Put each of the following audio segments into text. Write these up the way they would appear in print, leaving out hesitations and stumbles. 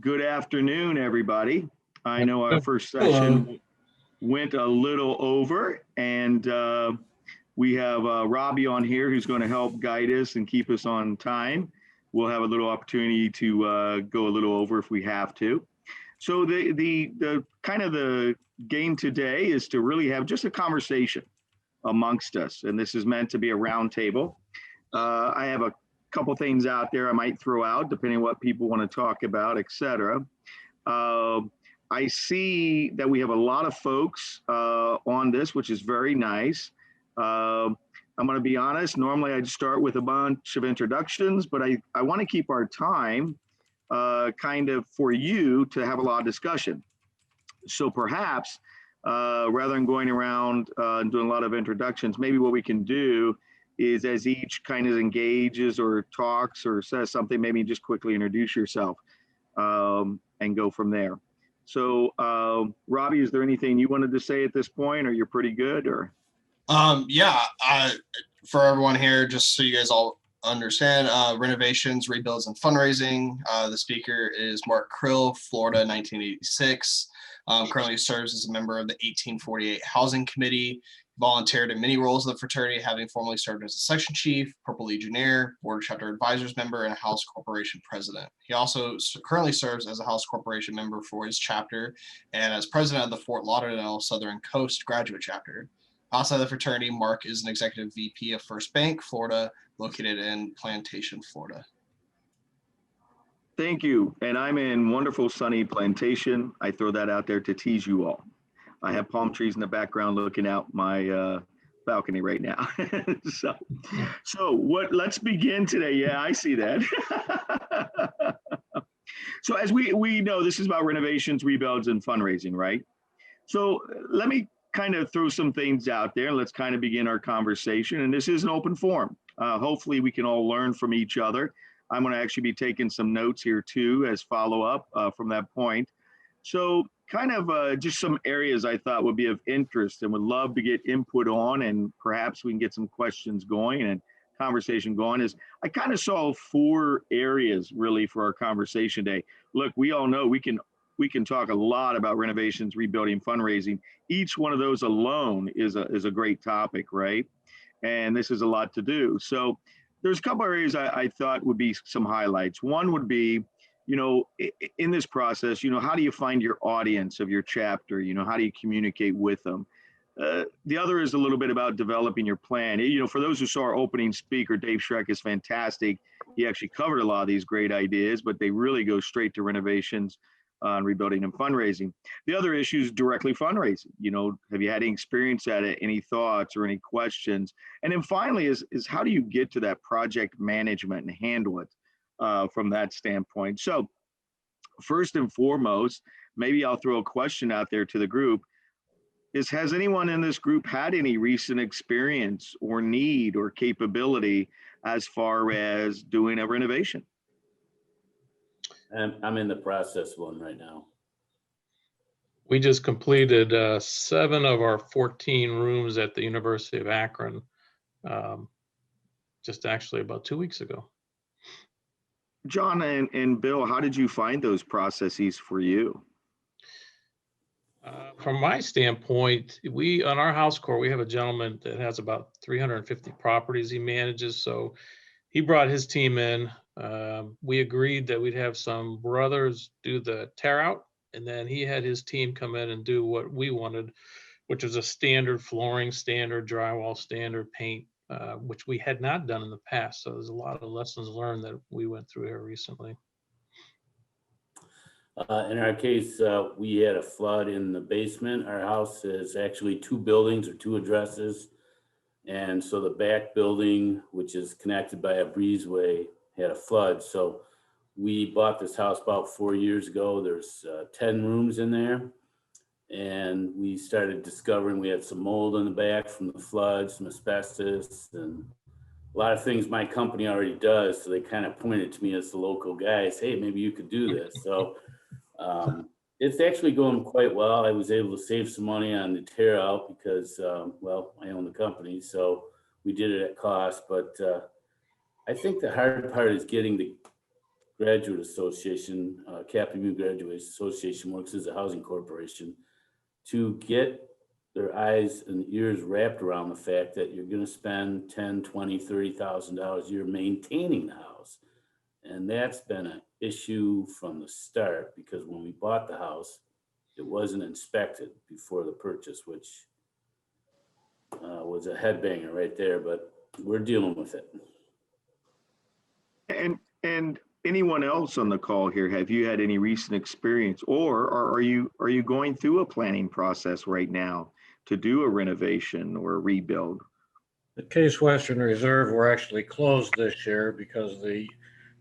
Good afternoon, everybody. I know our first Hello. session went a little over, and we have Robbie on here who's going to help guide us and keep us on time. We'll have a little opportunity to go a little over if we have to. So the kind of the game today is to really have just a conversation amongst us, and this is meant to be a round table. I have a couple things out there I might throw out depending on what people want to talk about, etc. I see that we have a lot of folks on this, which is very nice. I'm going to be honest. Normally, I'd start with a bunch of introductions, but I want to keep our time kind of for you to have a lot of discussion. So perhaps rather than going around and doing a lot of introductions, maybe what we can do is as each kind of engages or talks or says something, maybe just quickly introduce yourself and go from there. So Robbie, is there anything you wanted to say at this point, or you're pretty good? Or for everyone here, just so you guys all understand, Renovations, Rebuilds, and Fundraising. The speaker is Mark Krill, Florida, 1986. Currently serves as a member of the 1848 Housing Committee. Volunteered in many roles of the fraternity, having formerly served as a section chief, Purple Legionnaire, Board of Chapter Advisors member, and a House Corporation president. He also currently serves as a House Corporation member for his chapter and as president of the Fort Lauderdale Southern Coast Graduate Chapter. Outside the fraternity, Mark is an executive VP of First Bank, Florida, located in Plantation, Florida. Thank you. And I'm in wonderful sunny Plantation. I throw that out there to tease you all. I have palm trees in the background looking out my balcony right now. Let's begin today. Yeah, I see that. So as we know, this is about renovations, rebuilds, and fundraising, right? So let me kind of throw some things out there. Let's kind of begin our conversation. And this is an open forum. Hopefully we can all learn from each other. I'm going to actually be taking some notes here too as follow-up from that point. So kind of just some areas I thought would be of interest and would love to get input on, and perhaps we can get some questions going and conversation going. Is I kind of saw 4 areas really for our conversation today. Look, we all know we can talk a lot about renovations, rebuilding, fundraising. Each one of those alone is a great topic, right? And this is a lot to do. So there's a couple areas I thought would be some highlights. One would be, in this process, how do you find your audience of your chapter? How do you communicate with them? The other is a little bit about developing your plan. For those who saw our opening speaker, Dave Schreck is fantastic. He actually covered a lot of these great ideas, but they really go straight to renovations, rebuilding, and fundraising. The other issue is directly fundraising. Have you had any experience at it? Any thoughts or any questions? And then finally is how do you get to that project management and handle it? From that standpoint. So first and foremost, maybe I'll throw a question out there to the group, has anyone in this group had any recent experience or need or capability as far as doing a renovation? I'm in the process one right now. We just completed 7 of our 14 rooms at the University of Akron, just actually about 2 weeks ago. John and Bill, how did you find those processes for you? From my standpoint, on our house core, we have a gentleman that has about 350 properties he manages. So he brought his team in. We agreed that we'd have some brothers do the tear out, and then he had his team come in and do what we wanted, which was a standard flooring, standard drywall, standard paint, which we had not done in the past. So there's a lot of lessons learned that we went through here recently. In our case, we had a flood in the basement. Our house is actually 2 buildings or 2 addresses. And so the back building, which is connected by a breezeway, had a flood. So we bought this house about 4 years ago. There's 10 rooms in there. And we started discovering we had some mold in the back from the flood, some asbestos, and a lot of things my company already does. So they kind of pointed to me as the local guys, hey, maybe you could do this. So it's actually going quite well. I was able to save some money on the tear out because, I own the company. So we did it at cost. But I think the hard part is getting Graduate Association, Capital Graduate Association works as a housing corporation, to get their eyes and ears wrapped around the fact that you're going to spend $10,000, $20,000, $30,000 a year maintaining the house. And that's been an issue from the start, because when we bought the house, it wasn't inspected before the purchase, which was a headbanger right there, but we're dealing with it. And anyone else on the call here, have you had any recent experience, or are you going through a planning process right now to do a renovation or a rebuild? The Case Western Reserve were actually closed this year because the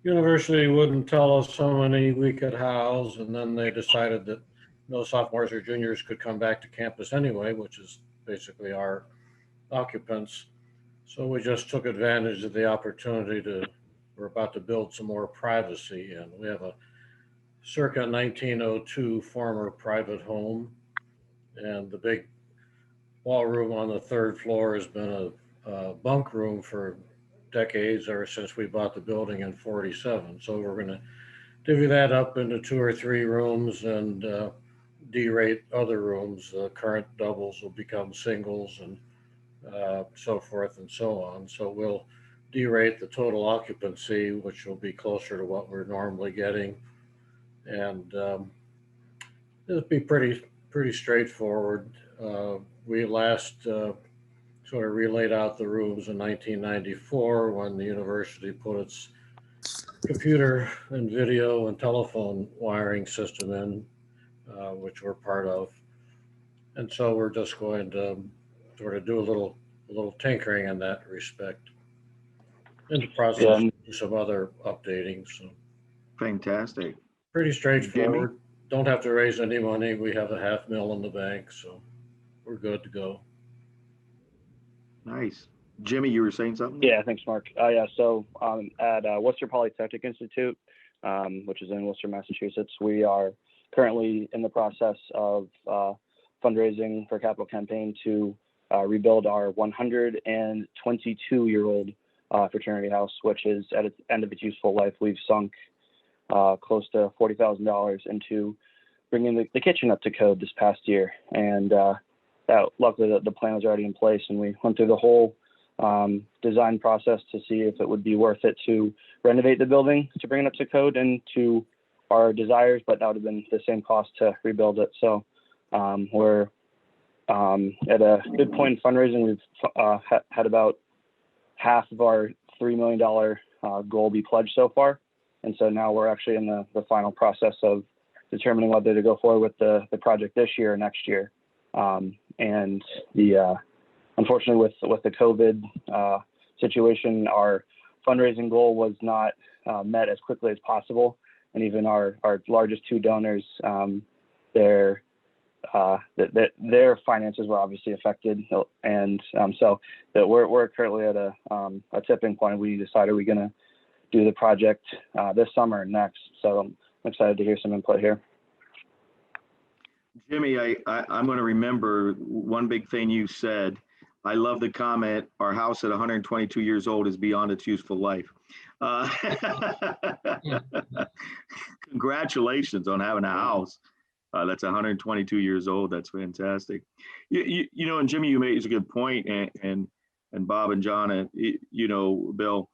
university wouldn't tell us how many we could house, and then they decided that no sophomores or juniors could come back to campus anyway, which is basically our occupants. So we just took advantage of the opportunity we're about to build some more privacy, and we have a circa 1902 former private home, and the big ballroom on the third floor has been a bunk room for decades, or since we bought the building in 47. So we're going to divvy that up into 2 or 3 rooms and derate other rooms. Current doubles will become singles, and so forth and so on. So we'll derate the total occupancy, which will be closer to what we're normally getting. And it'll be pretty straightforward. We last sort of relayed out the rooms in 1994 when the university put its computer and video and telephone wiring system in, which we're part of. And so we're just going to sort of do a little tinkering in that respect. In the process, do some other updating. So Fantastic. pretty straightforward. Don't have to raise any money. We have $500,000 in the bank, so we're good to go. Nice. Jimmy, you were saying something? Yeah, thanks, Mark. Yeah, so at Worcester Polytechnic Institute, which is in Worcester, Massachusetts, we are currently in the process of fundraising for a capital campaign to rebuild our 122-year-old fraternity house, which is at its end of its useful life. We've sunk close to $40,000 into bringing the kitchen up to code this past year, and luckily the plan was already in place, and we went through the whole design process to see if it would be worth it to renovate the building to bring it up to code and to our desires, but that would have been the same cost to rebuild it. So we're at a good point in fundraising. We've had about half of our $3 million goal be pledged so far. And so now we're actually in the final process of determining whether to go forward with the project this year or next year. And unfortunately with the COVID situation, our fundraising goal was not met as quickly as possible. And even our largest 2 donors, their finances were obviously affected, and so that we're currently at a tipping point. We decided we're going to do the project this summer and next. So I'm excited to hear some input here. Jimmy, I'm going to remember one big thing you said. I love the comment, our house at 122 years old is beyond its useful life. Congratulations on having a house that's 122 years old. That's fantastic. You know, and Jimmy, you made a good point, and Bob and John, and you know, Bill,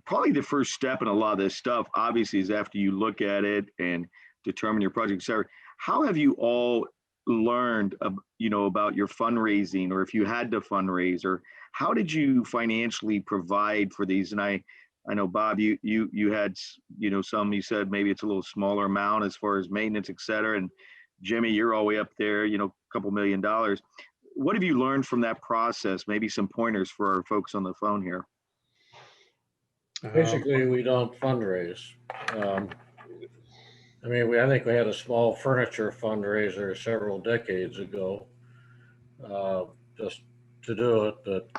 probably the first step in a lot of this stuff, obviously, is after you look at it and determine your project, etc. How have you all learned, you know, about your fundraising, or if you had to fundraise, or how did you financially provide for these? And I know, Bob, you had, you know, some, you said maybe it's a little smaller amount as far as maintenance, et cetera. And Jimmy, you're all the way up there, you know, a couple $1 million. What have you learned from that process? Maybe some pointers for our folks on the phone here. Basically, we don't fundraise. I mean, I think we had a small furniture fundraiser several decades ago, just to do it. But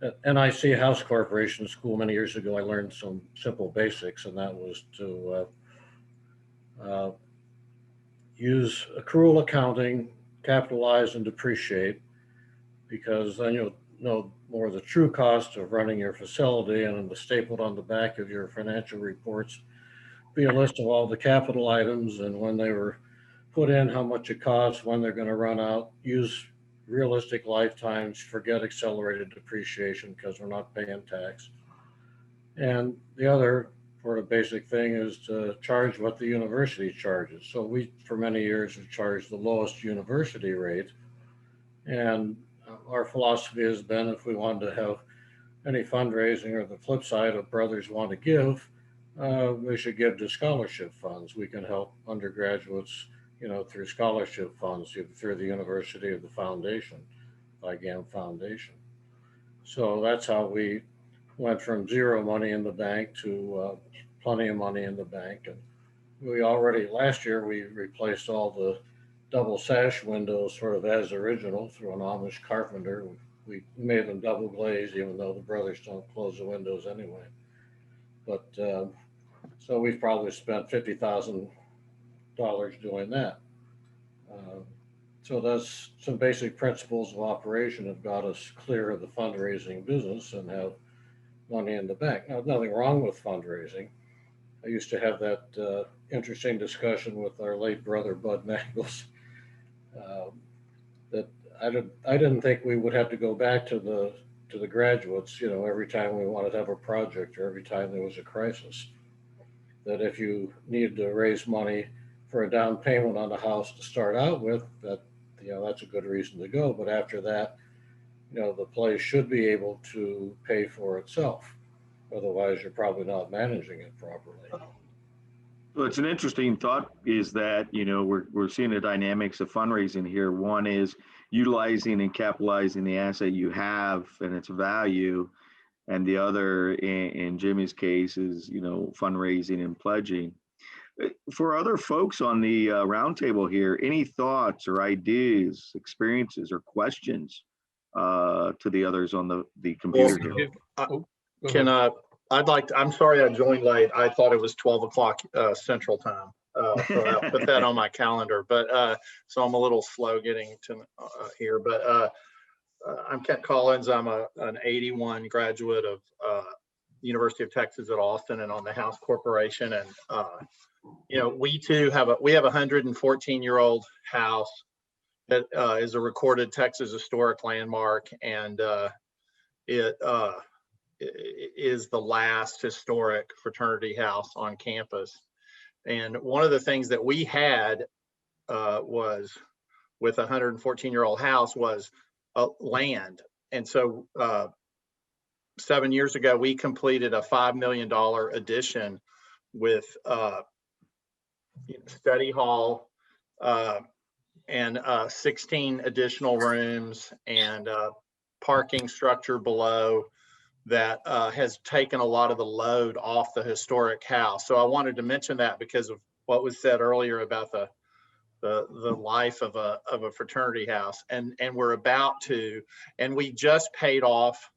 at NIC House Corporation School many years ago, I learned some simple basics, and that was to use accrual accounting, capitalize and depreciate, because then know more the true cost of running your facility, and stapled on the back of your financial reports be a list of all the capital items and when they were put in, how much it costs, when they're going to run out. Use realistic lifetimes, forget accelerated depreciation because we're not paying tax. And the other sort of basic thing is to charge what the university charges. So we, for many years, have charged the lowest university rate. And our philosophy has been, if we wanted to have any fundraising, or the flip side of brothers want to give, we should give to scholarship funds. We can help undergraduates, through scholarship funds, through the university or the foundation, IGAM Foundation. So that's how we went from zero money in the bank to plenty of money in the bank. And we already, last year, we replaced all the double sash windows sort of as original through an Amish carpenter. We made them double glazed, even though the brothers don't close the windows anyway. But so we've probably spent $50,000 doing that. So that's some basic principles of operation have got us clear of the fundraising business and have money in the bank. Now, nothing wrong with fundraising. I used to have that interesting discussion with our late brother, Bud Mangles, that I didn't think we would have to go back to the graduates, every time we wanted to have a project or every time there was a crisis. That if you needed to raise money for a down payment on the house to start out with, that's a good reason to go. But after that, the place should be able to pay for itself. Otherwise, you're probably not managing it properly. Well, it's an interesting thought is that, we're seeing the dynamics of fundraising here. One is utilizing and capitalizing the asset you have and its value. And the other, in Jimmy's case, is, fundraising and pledging. For other folks on the roundtable here, any thoughts or ideas, experiences, or questions to the others on the computer here? I'm sorry I joined late. I thought it was 12 o'clock Central Time. So I put that on my calendar, but so I'm a little slow getting to here. But I'm Kent Collins. I'm an 81 graduate of University of Texas at Austin and on the House Corporation. And we too have a 114-year-old house that is a recorded Texas historic landmark, and it is the last historic fraternity house on campus. And one of the things that we had was with a 114-year-old house was land. And so 7 years ago, we completed a $5 million addition with study hall and 16 additional rooms and parking structure below that has taken a lot of the load off the historic house. So I wanted to mention that because of what was said earlier about the life of a fraternity house, and we're about to, and we just paid off.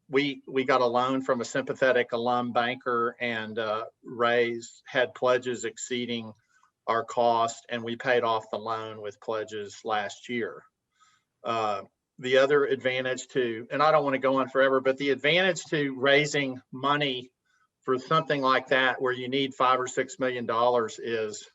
We got a loan from a sympathetic alum banker and had pledges exceeding our cost, and we paid off the loan with pledges last year. The other advantage to, and I don't want to go on forever, but the advantage to raising money for something like that, where you need $5 or $6 million, is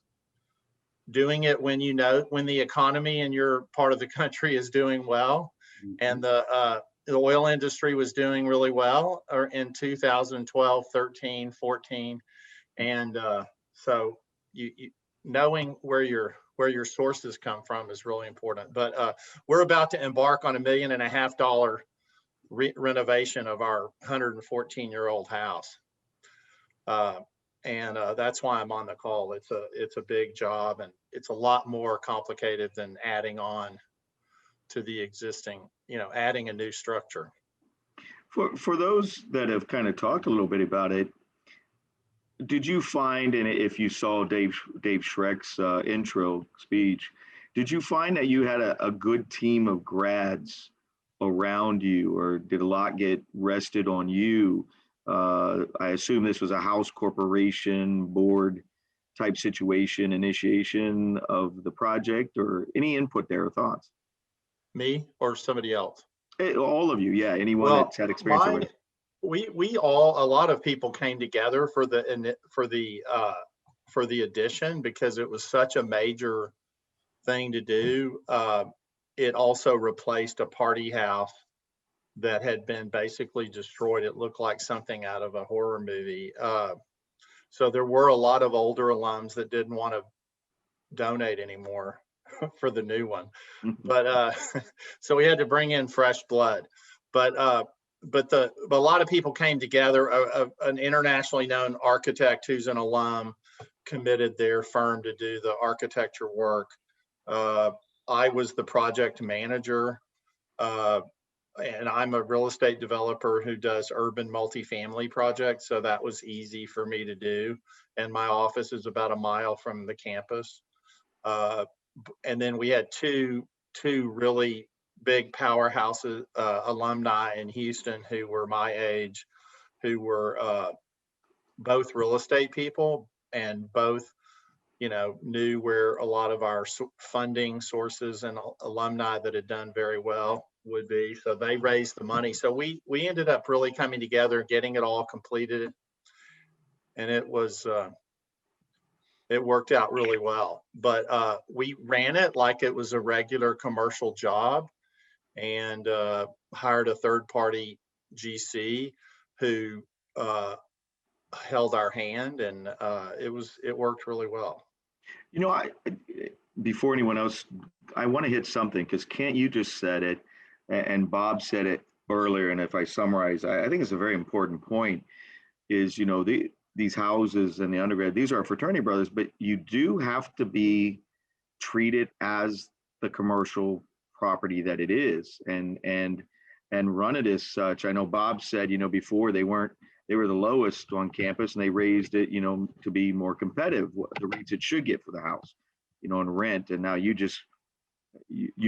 doing it when when the economy in your part of the country is doing well, and the oil industry was doing really well in 2012, 13, 14, and so knowing where your sources come from is really important. But we're about to embark on $1.5 million renovation of our 114-year-old house. And that's why I'm on the call. It's a big job, and it's a lot more complicated than adding on to the existing, adding a new structure. For those that have kind of talked a little bit about it, did you find, and if you saw Dave Schreck's intro speech, did you find that you had a good team of grads around you, or did a lot get rested on you? I assume this was a house corporation board type situation, initiation of the project, or any input there or thoughts? Me or somebody else? All of you, yeah, anyone Well, that's had experience with it. a lot of people came together for the addition because it was such a major thing to do. It also replaced a party house that had been basically destroyed. It looked like something out of a horror movie. So there were a lot of older alums that didn't want to donate anymore for the new one. But so we had to bring in fresh blood. But a lot of people came together. An internationally known architect who's an alum committed their firm to do the architecture work. I was the project manager, and I'm a real estate developer who does urban multifamily projects. So that was easy for me to do. And my office is about a mile from the campus. And then we had two really big powerhouses, alumni in Houston who were my age, who were both real estate people and both, knew where a lot of our funding sources and alumni that had done very well would be. So they raised the money. So we ended up really coming together, getting it all completed. And it was, it worked out really well, but we ran it like it was a regular commercial job and hired a third-party GC who held our hand, and it worked really well. Before anyone else, I want to hit something because Kent, you just said it, and Bob said it earlier. And if I summarize, I think it's a very important point. Is these houses and the undergrad, these are fraternity brothers, but you do have to be treated as the commercial property that it is and run it as such. I know Bob said, before they were the lowest on campus and they raised it, to be more competitive, the rates it should get for the house, on rent. And now you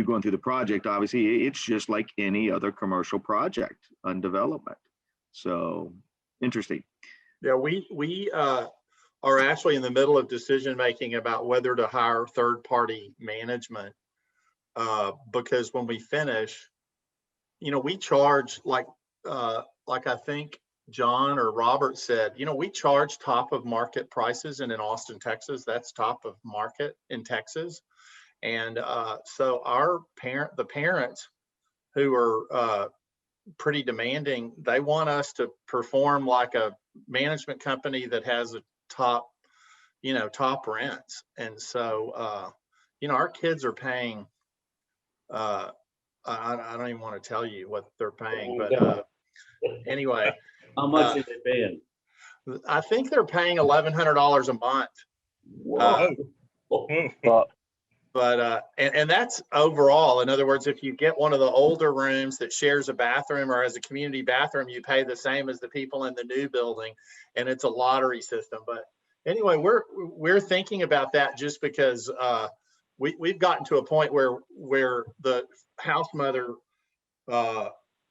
going through the project, obviously it's just like any other commercial project on development. So interesting. Yeah, we are actually in the middle of decision making about whether to hire third-party management because when we finish, we charge like I think John or Robert said, we charge top of market prices, and in Austin, Texas, that's top of market in Texas. And so the parents who are pretty demanding, they want us to perform like a management company that has a top rents. And so, our kids are paying, I don't even want to tell you what they're paying, but anyway. How much are they paying? I think they're paying $1,100 a month. And that's overall. In other words, if you get one of the older rooms that shares a bathroom or has a community bathroom, you pay the same as the people in the new building, and it's a lottery system. But anyway, we're thinking about that just because we've gotten to a point where the house mother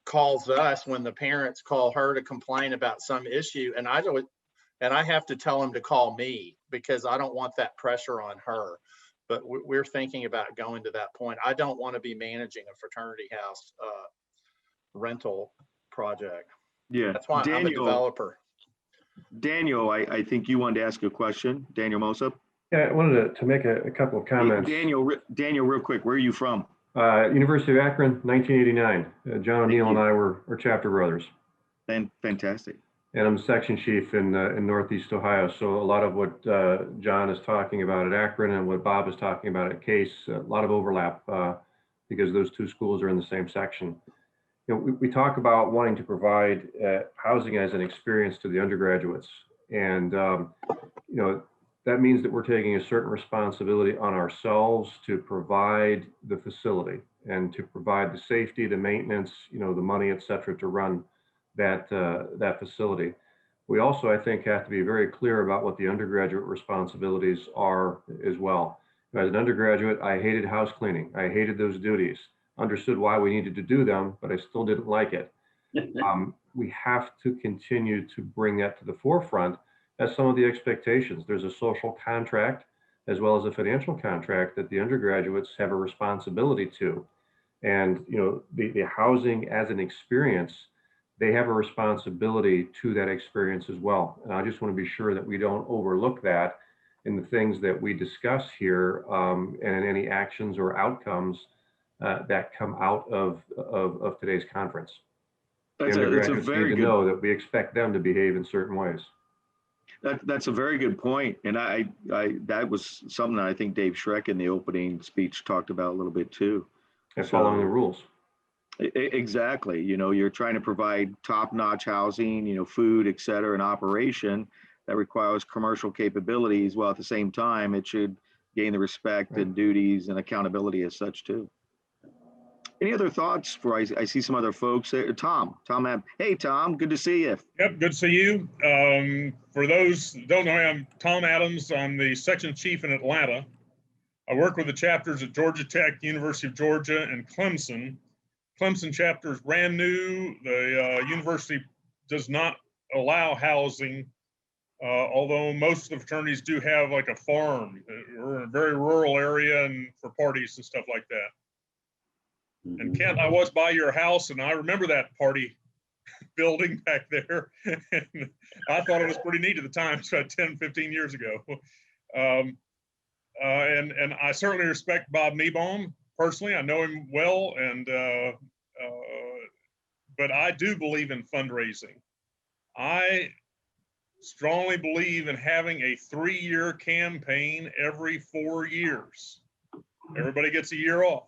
calls us when the parents call her to complain about some issue, and I have to tell them to call me because I don't want that pressure on her. But we're thinking about going to that point. I don't want to be managing a fraternity house rental project. Yeah, that's why I'm a developer. Daniel, I think you wanted to ask a question. Daniel Mosop. Yeah, I wanted to make a couple of comments. Daniel, real quick, where are you from? University of Akron, 1989. John O'Neill and I were chapter brothers. Fantastic. And I'm section chief in Northeast Ohio. So a lot of what John is talking about at Akron and what Bob is talking about at Case, a lot of overlap because those two schools are in the same section. We talk about wanting to provide housing as an experience to the undergraduates. And, that means that we're taking a certain responsibility on ourselves to provide the facility and to provide the safety, the maintenance, the money, et cetera, to run that facility. We also, I think, have to be very clear about what the undergraduate responsibilities are as well. As an undergraduate, I hated house cleaning. I hated those duties. Understood why we needed to do them, but I still didn't like it. We have to continue to bring that to the forefront as some of the expectations. There's a social contract as well as a financial contract that the undergraduates have a responsibility to. And, the housing as an experience, they have a responsibility to that experience as well. And I just want to be sure that we don't overlook that in the things that we discuss here, and in any actions or outcomes that come out of today's conference. The That's a undergraduates need very to good, know that we expect them to behave in certain ways. that's a very good point. And that was something that I think Dave Schreck in the opening speech talked about a little bit too. And following the rules. Exactly. You're trying to provide top-notch housing, food, et cetera, and operation that requires commercial capabilities, while at the same time, it should gain the respect and duties and accountability as such too. Any other thoughts for, I see some other folks there. Tom, hey, Tom, good to see you. Yep, good to see you. For those who don't know me, I'm Tom Adams. I'm the section chief in Atlanta. I work with the chapters at Georgia Tech, University of Georgia, and Clemson. Clemson chapter is brand new. The university does not allow housing, although most of the fraternities do have like a farm. We're in a very rural area and for parties and stuff like that. And Kent, I was by your house and I remember that party building back there. And I thought it was pretty neat at the time, it's about 10, 15 years ago. And I certainly respect Bob Niebaum personally. I know him well, and but I do believe in fundraising. I strongly believe in having a 3-year campaign every 4 years. Everybody gets a year off.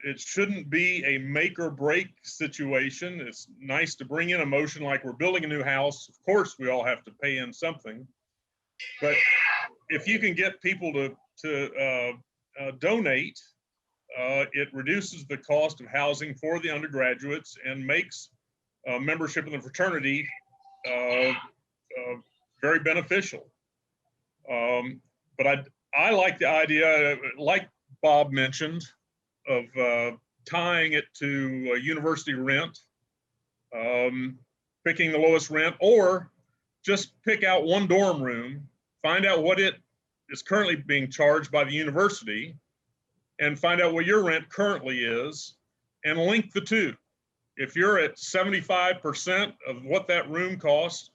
It shouldn't be a make or break situation. It's nice to bring in a motion like we're building a new house. Of course, we all have to pay in something, but if you can get people to donate, it reduces the cost of housing for the undergraduates and makes membership in the fraternity very beneficial. But I like the idea, like Bob mentioned, of tying it to university rent, picking the lowest rent, or just pick out one dorm room, find out what it is currently being charged by the university, and find out what your rent currently is, and link the two. If you're at 75% of what that room costs,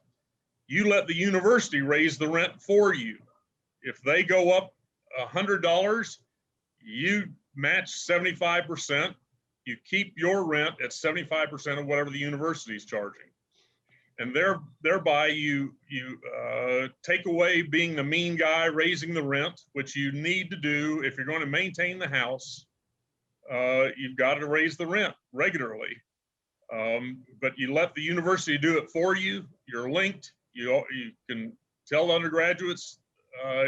you let the university raise the rent for you. If they go up $100, you match 75%. You keep your rent at 75% of whatever the university is charging. And thereby you take away being the mean guy raising the rent, which you need to do if you're going to maintain the house. You've got to raise the rent regularly. But you let the university do it for you. You're linked. You can tell the undergraduates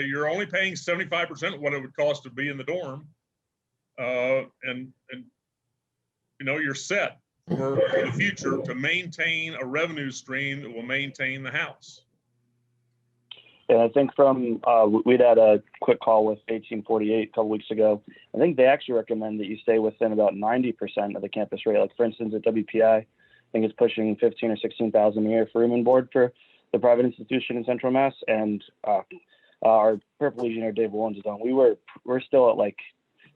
you're only paying 75% of what it would cost to be in the dorm, and you're set for the future to maintain a revenue stream that will maintain the house. And I think we'd had a quick call with 1848 a couple weeks ago. I think they actually recommend that you stay within about 90% of the campus rate. Like for instance, at WPI, I think it's pushing 15 or 16,000 a year for room and board for the private institution in Central Mass. And our Purple Legionnaire Dave Williams is on. We're still at like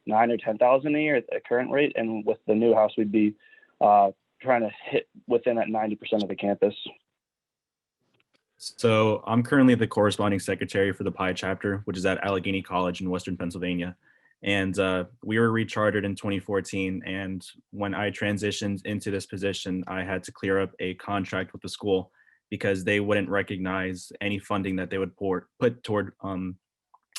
9 or 10,000 a year at the current rate, and with the new house, we'd be trying to hit within that 90% of the campus. So I'm currently the corresponding secretary for the Pi chapter, which is at Allegheny College in Western Pennsylvania. And we were rechartered in 2014. And when I transitioned into this position, I had to clear up a contract with the school because they wouldn't recognize any funding that they would put toward a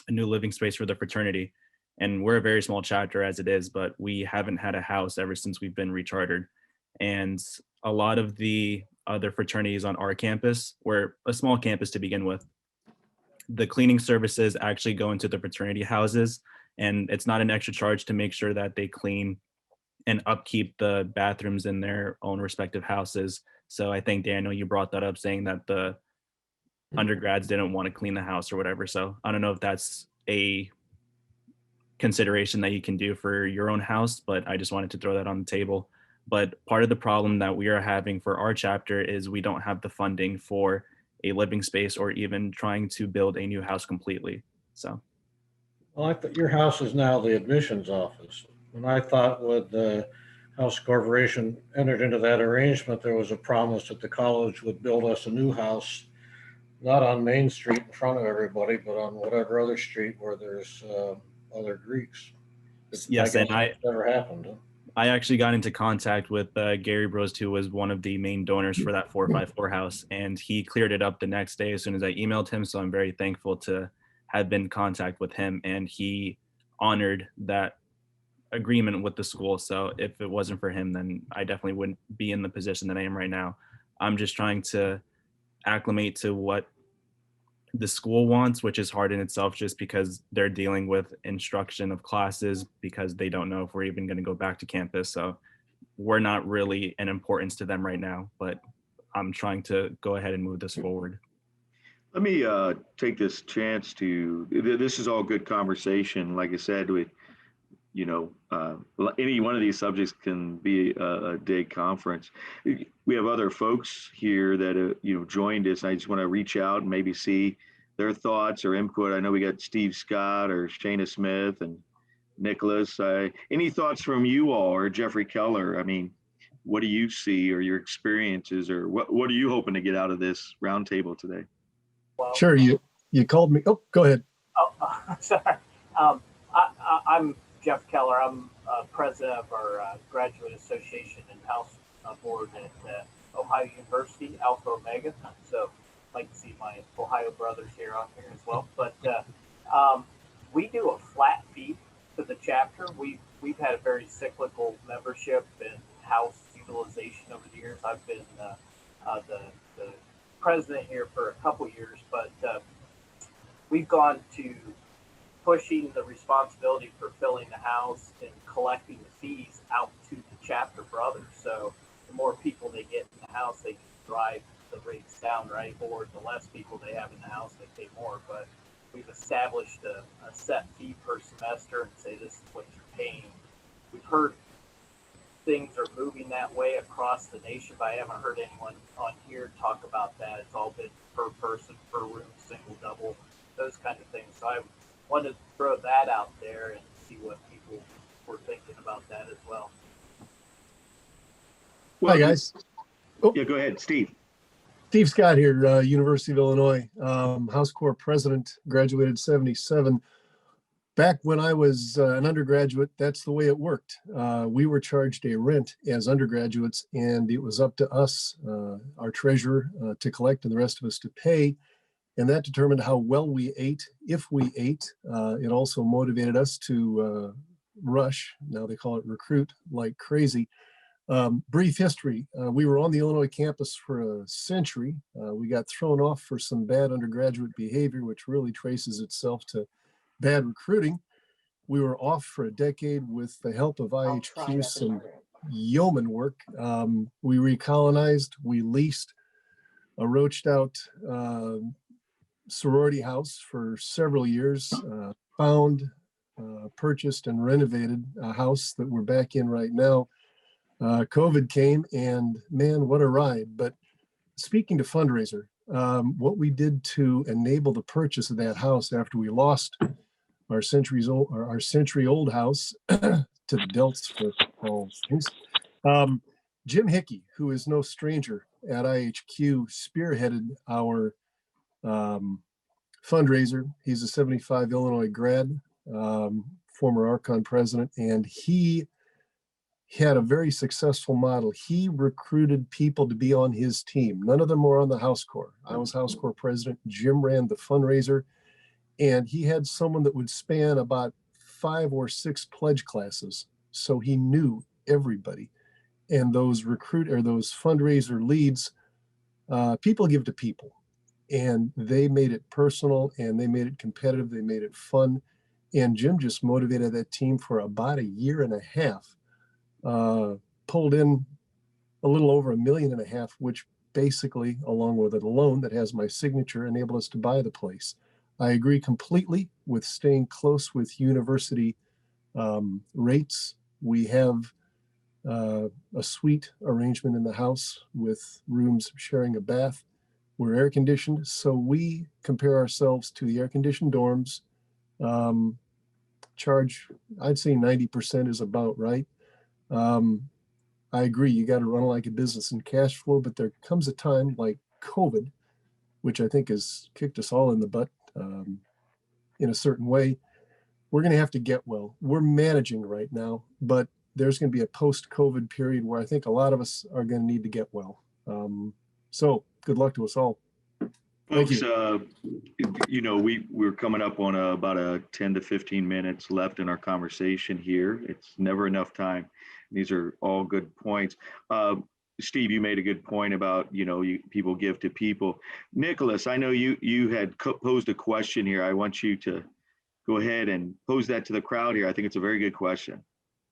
new living space for the fraternity. And we're a very small chapter as it is, but we haven't had a house ever since we've been rechartered. And a lot of the other fraternities on our campus, we're a small campus to begin with, the cleaning services actually go into the fraternity houses, and it's not an extra charge to make sure that they clean and upkeep the bathrooms in their own respective houses. So I think, Daniel, you brought that up saying that the undergrads didn't want to clean the house or whatever. So I don't know if that's a consideration that you can do for your own house, but I just wanted to throw that on the table. But part of the problem that we are having for our chapter is we don't have the funding for a living space or even trying to build a new house completely. So. Well, I thought your house is now the admissions office. And I thought with the House Corporation entered into that arrangement, there was a promise that the college would build us a new house, not on Main Street in front of everybody, but on whatever other street where there's other Greeks. Yes, and guess that's never happened. Huh? I actually got into contact with Gary Bros, who was one of the main donors for that 454 house, and he cleared it up the next day as soon as I emailed him. So I'm very thankful to have been in contact with him, and he honored that agreement with the school. So if it wasn't for him, then I definitely wouldn't be in the position that I am right now. I'm just trying to acclimate to what the school wants, which is hard in itself just because they're dealing with instruction of classes because they don't know if we're even going to go back to campus. So we're not really an importance to them right now, but I'm trying to go ahead and move this forward. Let me take this chance to, this is all good conversation. Like I said, any one of these subjects can be a day conference. We have other folks here that joined us. I just want to reach out and maybe see their thoughts or input. I know we got Steve Scott or Shana Smith and Nicholas. Any thoughts from you all or Jeffrey Keller? I mean, what do you see or your experiences, or what are you hoping to get out of this roundtable today? Well, sure. You called me. Oh, go ahead. Oh, sorry. I'm Jeff Keller. I'm president of our graduate association and house board at Ohio University, Alpha Omega. So I'd like to see my Ohio brothers here on here as well. But we do a flat fee to the chapter. We've had a very cyclical membership and house utilization over the years. I've been the president here for a couple years, but we've gone to pushing the responsibility for filling the house and collecting the fees out to the chapter brothers. So the more people they get in the house, they can drive the rates down, right? Or the less people they have in the house, they pay more. But we've established a set fee per semester and say this is what you're paying. We've heard things are moving that way across the nation, but I haven't heard anyone on here talk about that. It's all been per person, per room, single, double, those kind of things. So I wanted to throw that out there and see what people were thinking about that as well. Hi, guys. Oh. Yeah, go ahead, Steve. Steve Scott here, University of Illinois, House Corps president, graduated 77. Back when I was an undergraduate, that's the way it worked. We were charged a rent as undergraduates, and it was up to us, our treasurer, to collect and the rest of us to pay. And that determined how well we ate, if we ate. It also motivated us to rush, now they call it recruit, like crazy. Brief history, we were on the Illinois campus for a century. We got thrown off for some bad undergraduate behavior, which really traces itself to bad recruiting. We were off for a decade with the help of IHQ, some yeoman work. We recolonized, we leased a roached out sorority house for several years, found, purchased and renovated a house that we're back in right now. COVID came and man, what a ride. But speaking to fundraiser, what we did to enable the purchase of that house after we lost our century old house to the Delts for all things. Jim Hickey, who is no stranger at IHQ, spearheaded our fundraiser. He's a 75 Illinois grad, former Archon president, and he had a very successful model. He recruited people to be on his team. None of them were on the House Corps. I was House Corps president. Jim ran the fundraiser, and he had someone that would span about 5 or 6 pledge classes. So he knew everybody. And those those fundraiser leads, people give to people. And they made it personal and they made it competitive. They made it fun. And Jim just motivated that team for about a year and a half. Pulled in a little over $1.5 million, which basically, along with a loan that has my signature, enabled us to buy the place. I agree completely with staying close with university rates. We have a suite arrangement in the house with rooms sharing a bath. We're air conditioned, so we compare ourselves to the air conditioned dorms. charge, I'd say 90% is about right. I agree, you got to run like a business and cash flow, but there comes a time like COVID, which I think has kicked us all in the butt in a certain way. We're going to have to get well. We're managing right now, but there's going to be a post-COVID period where I think a lot of us are going to need to get well. So good luck to us all. Thank Folks, you. we're coming up on about a 10 to 15 minutes left in our conversation here. It's never enough time. These are all good points. Steve, you made a good point about, people give to people. Nicholas, I know you had posed a question here. I want you to go ahead and pose that to the crowd here. I think it's a very good question.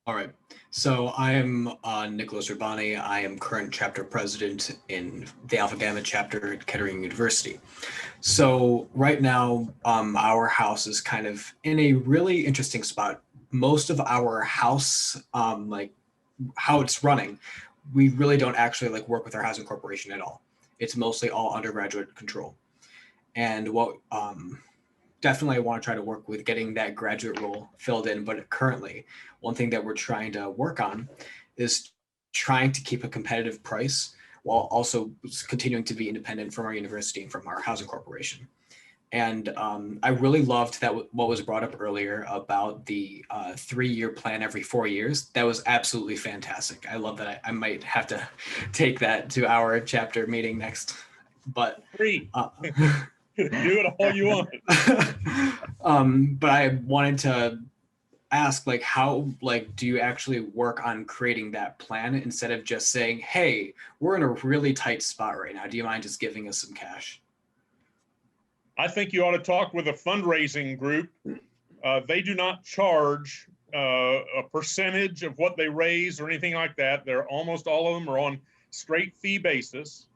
All right. So I am Nicholas Urbani. I am current chapter president in the Alpha Gamma chapter at Kettering University. So right now, our house is kind of in a really interesting spot. Most of our house, like how it's running, we really don't actually like work with our housing corporation at all. It's mostly all undergraduate control. And what definitely I want to try to work with getting that graduate role filled in. But currently, one thing that we're trying to work on is trying to keep a competitive price while also continuing to be independent from our university and from our housing corporation. And I really loved that what was brought up earlier about the 3-year plan every 4 years. That was absolutely fantastic. I love that. I might have to take that to our chapter meeting next. But free. Do it all you want. But I wanted to ask, like, how, like, do you actually work on creating that plan instead of just saying, hey, we're in a really tight spot right now. Do you mind just giving us some cash? I think you ought to talk with a fundraising group. They do not charge a percentage of what they raise or anything like that. They're almost all of them are on straight fee basis.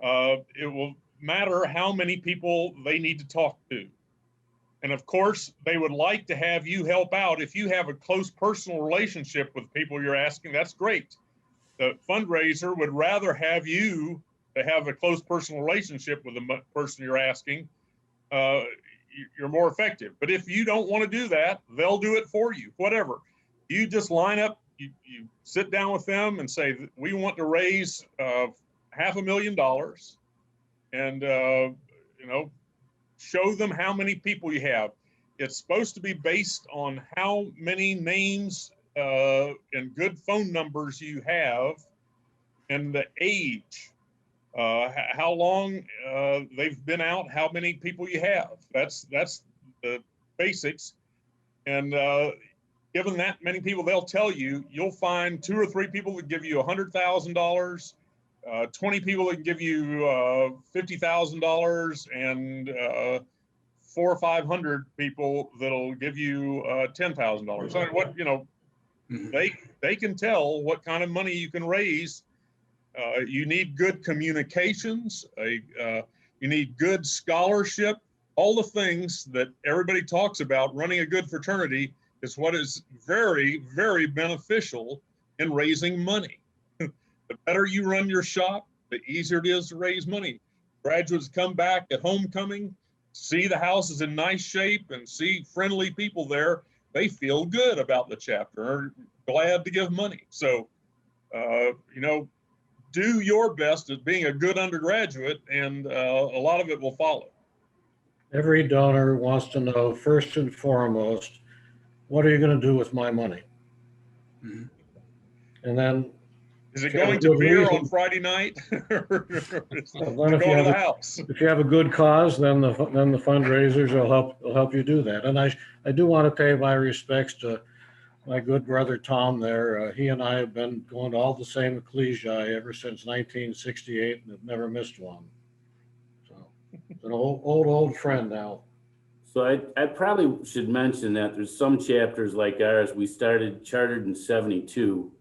It will matter how many people they need to talk to. And of course, they would like to have you help out. If you have a close personal relationship with people you're asking, that's great. The fundraiser would rather have you to have a close personal relationship with the person you're asking. You're more effective. But if you don't want to do that, they'll do it for you, whatever. You just line up, you sit down with them and say, we want to raise $500,000 and, show them how many people you have. It's supposed to be based on how many names and good phone numbers you have and the age. How long they've been out, how many people you have. That's the basics. And given that many people, they'll tell you, you'll find 2 or 3 people that give you $100,000, 20 people that can give you $50,000, and 400 or 500 people that'll give you $10,000. So what, they can tell what kind of money you can raise. You need good communications, you need good scholarship, all the things that everybody talks about. Running a good fraternity is what is very, very beneficial in raising money. The better you run your shop, the easier it is to raise money. Graduates come back at homecoming, see the house is in nice shape and see friendly people there. They feel good about the chapter, are glad to give money. So, do your best at being a good undergraduate, and a lot of it will follow. Every donor wants to know, first and foremost, what are you going to do with my money? Mm-hmm. And then, is it going to beer on Friday night? Or is it going to the house? If you have a good cause, then the fundraisers will help you do that. And I do want to pay my respects to my good brother Tom there. He and I have been going to all the same ecclesiae ever since 1968 and have never missed one. So it's an old friend now. So I probably should mention that there's some chapters like ours. We chartered in 72.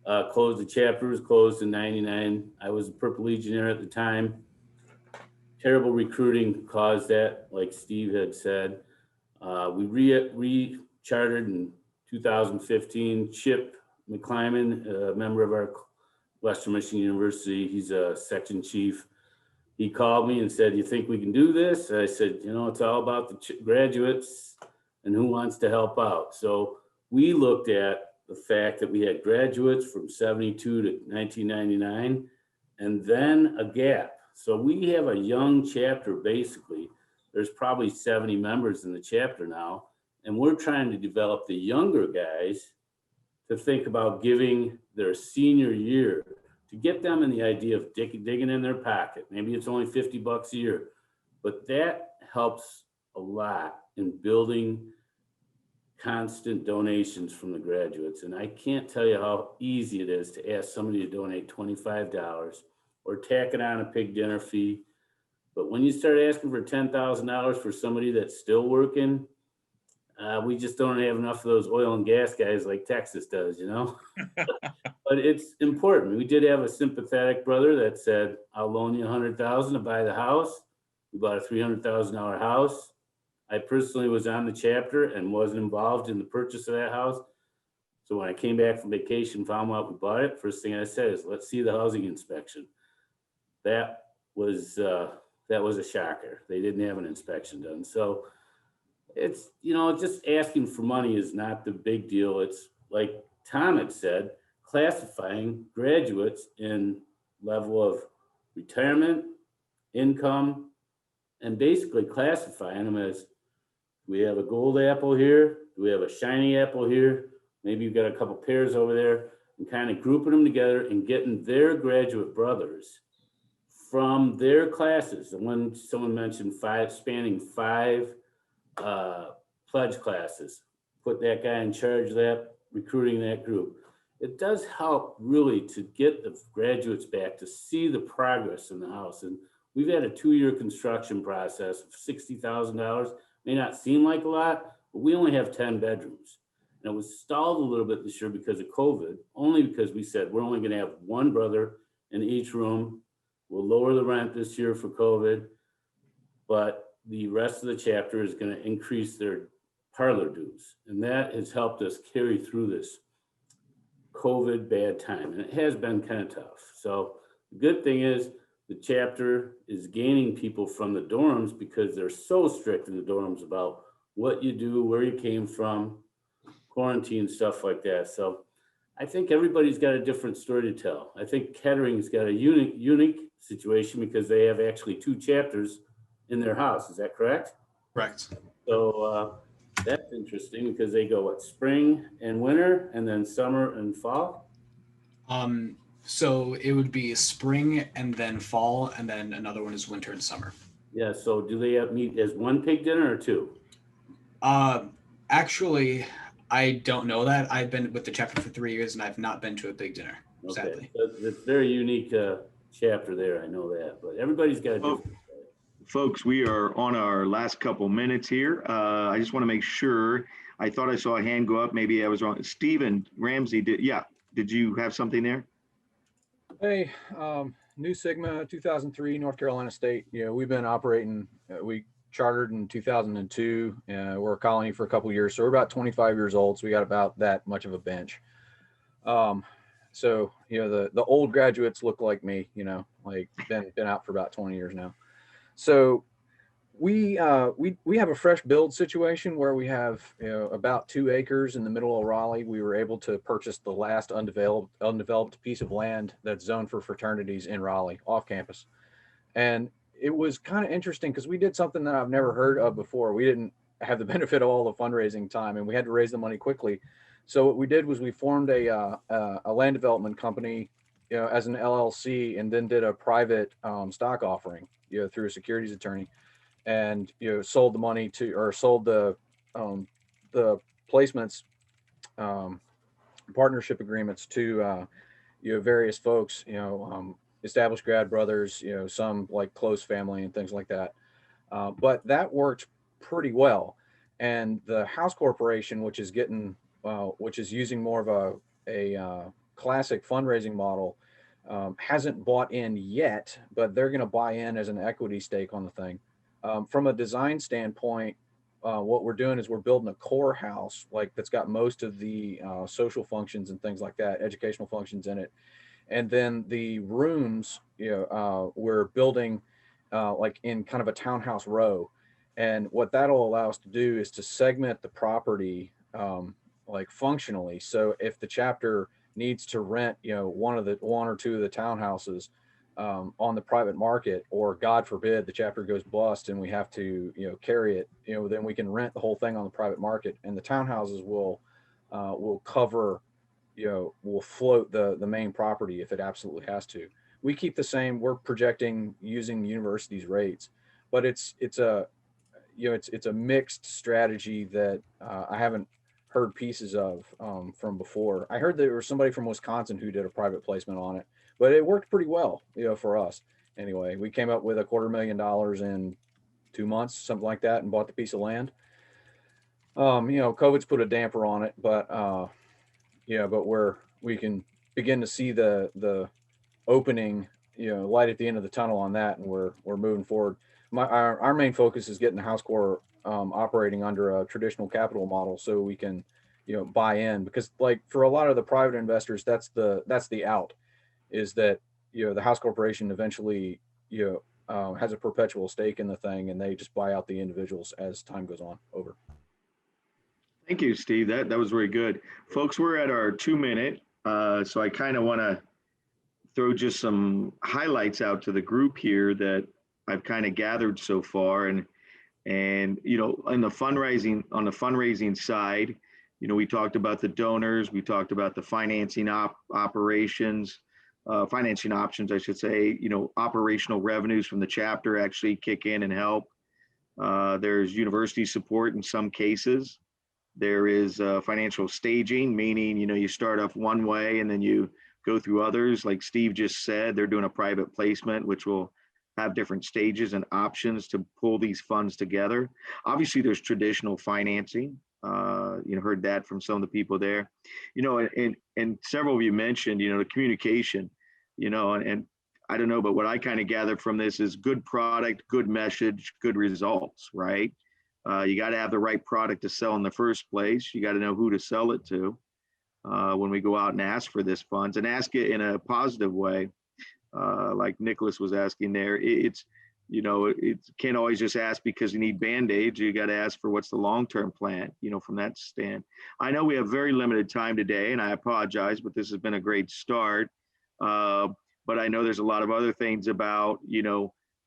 The chapter was closed in 99. I was a Purple Legionnaire at the time. Terrible recruiting caused that, like Steve had said. We re-chartered in 2015. Chip McClyman, a member of our Western Michigan University, he's a section chief. He called me and said, "You think we can do this?" I said, "It's all about the graduates." and who wants to help out. So we looked at the fact that we had graduates from 72 to 1999, and then a gap. So we have a young chapter, basically. There's probably 70 members in the chapter now, and we're trying to develop the younger guys to think about giving their senior year, to get them in the idea of digging in their pocket. Maybe it's only $50 a year, but that helps a lot in building constant donations from the graduates. And I can't tell you how easy it is to ask somebody to donate $25 or tack it on a pig dinner fee. But when you start asking for $10,000 for somebody that's still working, we just don't have enough of those oil and gas guys like Texas does, you know? But it's important. We did have a sympathetic brother that said, I'll loan you $100,000 to buy the house. We bought a $300,000 house. I personally was on the chapter and wasn't involved in the purchase of that house. So when I came back from vacation, found out we bought it, first thing I said is, let's see the housing inspection. That was a shocker. They didn't have an inspection done. So it's, you know, just asking for money is not the big deal. It's like Tom had said, classifying graduates in level of retirement, income, and basically classifying them as, we have a gold apple here, do we have a shiny apple here, maybe you've got a couple pairs over there, and kind of grouping them together and getting their graduate brothers from their classes. And when someone mentioned spanning five pledge classes, put that guy in charge of that, recruiting that group. It does help really to get the graduates back to see the progress in the house. And we've had a 2-year construction process of $60,000. May not seem like a lot, but we only have 10 bedrooms. And it was stalled a little bit this year because of COVID, only because we said we're only gonna have one brother in each room. We'll lower the rent this year for COVID, but the rest of the chapter is gonna increase their parlor dues. And that has helped us carry through this COVID bad time. And it has been kind of tough. So the good thing is the chapter is gaining people from the dorms because they're so strict in the dorms about what you do, where you came from, quarantine, stuff like that. So I think everybody's got a different story to tell. I think Kettering's got a unique situation because they have actually 2 chapters in their house. Is that correct? Correct. So that's interesting because they go what, spring and winter, and then summer and fall? So it would be spring and then fall, and then another one is winter and summer. Yeah, so do they meet as one pig dinner or 2? Actually, I don't know that. I've been with the chapter for 3 years and I've not been to a big dinner, sadly. So it's a very unique chapter there, I know that, but everybody's got a different. Folks, we are on our last couple minutes here. I just want to make sure, I thought I saw a hand go up, maybe I was wrong. Stephen Ramsey, did you have something there? Hey, New Sigma, 2003, North Carolina State. You know, we've been operating, we chartered in 2002. We're a colony for a couple of years. So we're about 25 years old. So we got about that much of a bench. So, you know, the old graduates look like me, you know, like been out for about 20 years now. So we have a fresh build situation where we have, you know, about 2 acres in the middle of Raleigh. We were able to purchase the last undeveloped piece of land that's zoned for fraternities in Raleigh off campus. And it was kind of interesting because we did something that I've never heard of before. We didn't have the benefit of all the fundraising time and we had to raise the money quickly. So what we did was we formed a land development company, you know, as an LLC, and then did a private stock offering, you know, through a securities attorney, and, you know, sold the money to, or sold the placements, partnership agreements to, you know, various folks, you know, established grad brothers, you know, some like close family and things like that. But that worked pretty well. And the House Corporation, which is getting, which is using more of a classic fundraising model, hasn't bought in yet, but they're going to buy in as an equity stake on the thing. From a design standpoint, what we're doing is we're building a core house, like that's got most of the social functions and things like that, educational functions in it. And then the rooms, you know, we're building like in kind of a townhouse row. And what that'll allow us to do is to segment the property like functionally. So if the chapter needs to rent, one or two of the townhouses on the private market, or God forbid the chapter goes bust and we have to, carry it, then we can rent the whole thing on the private market, and the townhouses will cover, will float the main property if it absolutely has to. We keep the same. We're projecting using the university's rates, but it's a mixed strategy that I haven't heard pieces of from before. I heard there was somebody from Wisconsin who did a private placement on it, but it worked pretty well, for us. Anyway, we came up with $250,000 in 2 months, something like that, and bought the piece of land. COVID's put a damper on it, but but we can begin to see the opening, light at the end of the tunnel on that, and we're moving forward. Our main focus is getting the house core operating under a traditional capital model, so we can buy in, because like for a lot of the private investors, that's the out, is that the house corporation eventually has a perpetual stake in the thing, and they just buy out the individuals as time goes on. Over. Thank you, Steve. That was very good. Folks, we're at our 2-minute. So I kind of want to throw just some highlights out to the group here that I've kind of gathered so far. And on the fundraising side, we talked about the donors, we talked about the financing operations, financing options, I should say, operational revenues from the chapter actually kick in and help. There's university support in some cases. There is financial staging, meaning, you start off one way and then you go through others. Like Steve just said, they're doing a private placement, which will have different stages and options to pull these funds together. Obviously, there's traditional financing. Heard that from some of the people there. And several of you mentioned, the communication, and I don't know, but what I kind of gathered from this is good product, good message, good results, right? You got to have the right product to sell in the first place. You got to know who to sell it to when we go out and ask for this funds, and ask it in a positive way. Like Nicholas was asking there, it can't always just ask because you need Band-Aids. You got to ask for what's the long-term plan, from that stand. I know we have very limited time today, and I apologize, but this has been a great start. But I know there's a lot of other things about,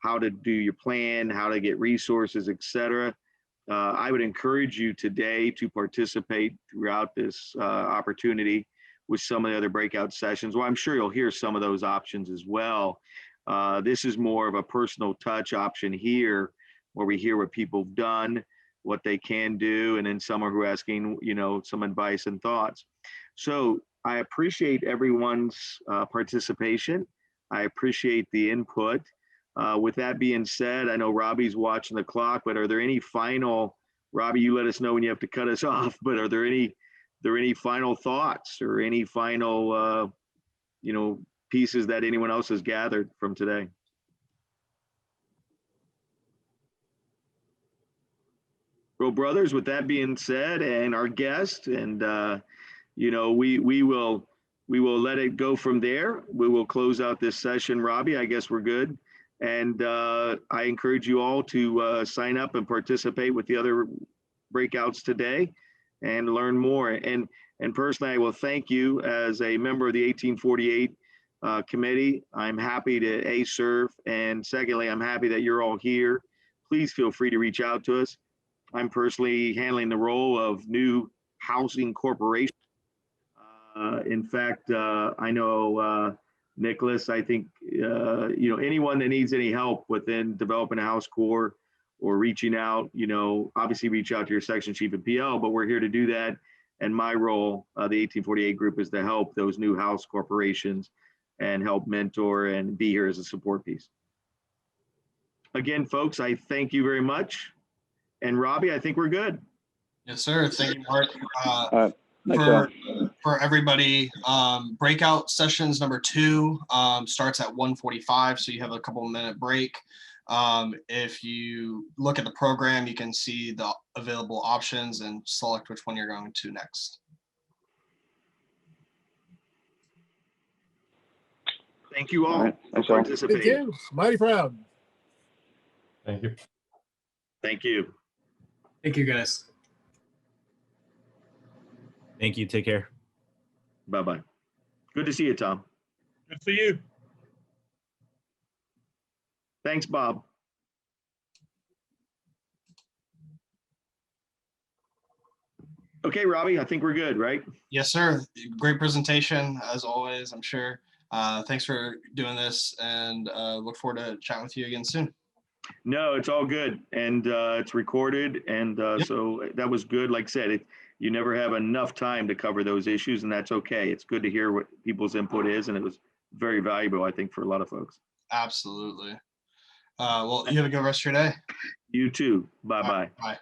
how to do your plan, how to get resources, et cetera. I would encourage you today to participate throughout this opportunity with some of the other breakout sessions. Well, I'm sure you'll hear some of those options as well. This is more of a personal touch option here, where we hear what people have done, what they can do, and then some are asking, some advice and thoughts. So I appreciate everyone's participation. I appreciate the input. With that being said, I know Robbie's watching the clock, but are there any final, Robbie, you let us know when you have to cut us off, but are there any final thoughts or any final, pieces that anyone else has gathered from today? Well, brothers, with that being said, and our guest, and, we will let it go from there. We will close out this session. Robbie, I guess we're good. And I encourage you all to sign up and participate with the other breakouts today and learn more. And personally, I will thank you as a member of the 1848 committee. I'm happy to serve. And secondly, I'm happy that you're all here. Please feel free to reach out to us. I'm personally handling the role of new housing corporation. In fact, I know Nicholas, I think, anyone that needs any help within developing a house core or reaching out, obviously reach out to your section chief and PL, but we're here to do that. And my role, the 1848 group, is to help those new house corporations and help mentor and be here as a support piece. Again, folks, I thank you very much. And Robbie, I think we're good. Yes, sir. Thank you, Mark. Thanks, For everybody, breakout sessions number 2 starts at 1:45, so you have a couple-minute break. If you look at the program, you can see the available options and select which one you're going to next. Thank you all for Thank participating. you. Mighty proud. Thank you. Thank you. Thank you, guys. Thank you. Take care. Bye-bye. Good to see you, Tom. Good for you. Thanks, Bob. Okay, Robbie, I think we're good, right? Yes, sir. Great presentation as always, I'm sure. Thanks for doing this, and look forward to chatting with you again soon. No, it's all good, and it's recorded, and Yep. so that was good. Like I said, you never have enough time to cover those issues, and that's okay. It's good to hear what people's input is, and it was very valuable, I think, for a lot of folks. Absolutely. Well, you have a good rest of your day. You too. Bye-bye. Bye.